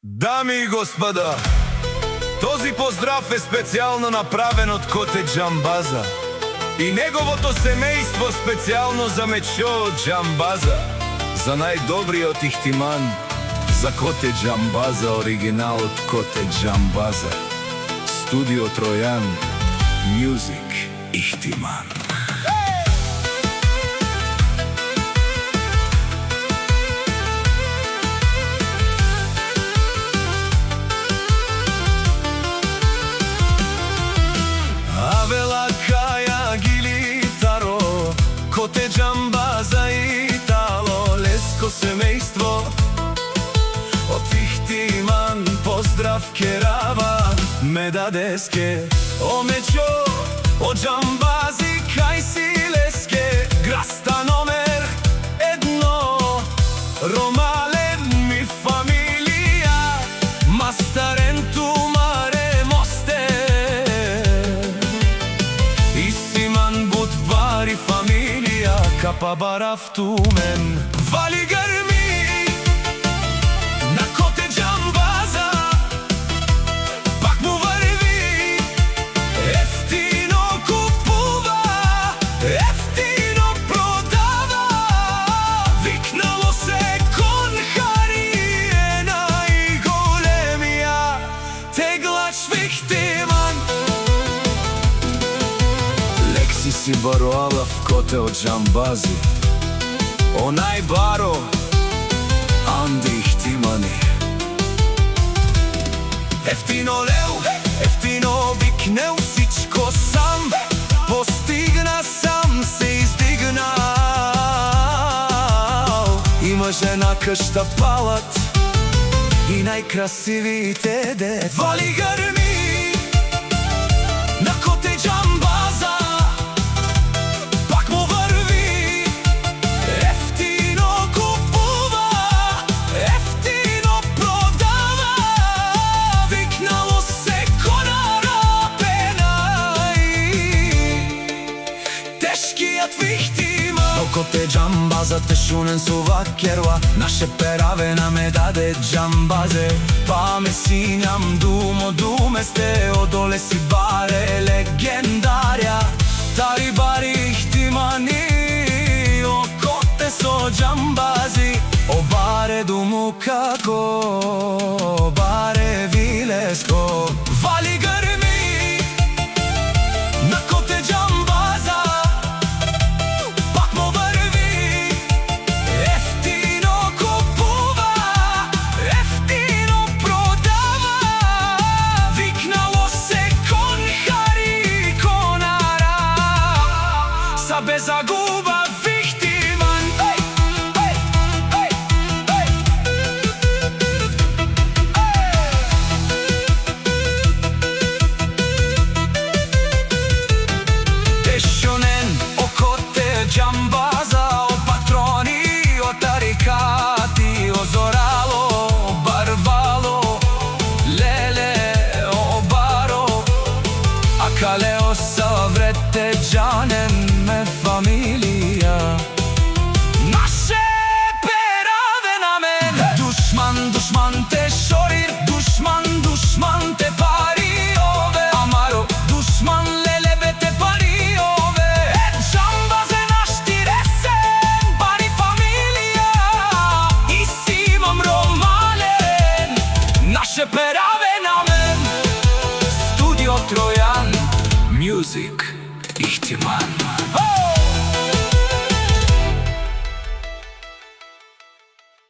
Дами и господа, този поздрав е специјално направен од Коте Џамбаза и неговото семејство специјално за Мечо Џамбаза, за најдобриот ихтиман, за Коте Џамбаза, оригиналот Коте Џамбаза. Студио Тројан, Мюзик Ихтиман. Коте Џамбаза Итало, леско семејство од ихтиман, поздрав керава ме дадеске. О Мечо, о Џамбази, кај си леске, граста номер 1, Ромален ми фамилија, Мастаренту маре мосте, Исиман Будвари фамилија, Капа Барафтумен, Вали грми на Коте Џамбаза, пак му врви, ефтино купува, ефтино продава, викнало се кон Хари, најголемија теглач ихтиман. Лекси си бароала в Коте од Џамбази, онај баро Анди Ихтимани. Ефтино леу, ефтино викнеу, сичко сам постигна, сам се издигнал. Има жена кшта палат и најкрасивите дет. Вали грми на Коте Џамбаза, пак му врви, ефтино купува, ефтино продава, викнало се конара пенај, тешкиот вихтиман. До Коте Џамбаза те шунен су вакерва, наше перавена ме даде Џамбазе, па ме синјам думе сте, одоле си баре легендарја, тари бари ихтимани, о Коте со Џамбази, о баре думу како, баре вилеско. Вали грми на Коте Џамбаза, пак му врви, ефтино купува, ефтино продава, викнало се кон Хари, конара, са без загуба вихтиман. Тешонен о Коте Џамбаза, о патрони, о тарикати, о зорало, о барвало, леле, о баро, а кале о саврете џанен ме фамилија. Наше пераве на мен, душман, душман те шорир, душман, душман те пари ове, амаро, душман лелебе те пари ове. Џамбазе наш ти ресен, пари фамилија, и си имам Ромален, наше пераве на мен. Студио Тројан, Мюзик Ихтиман.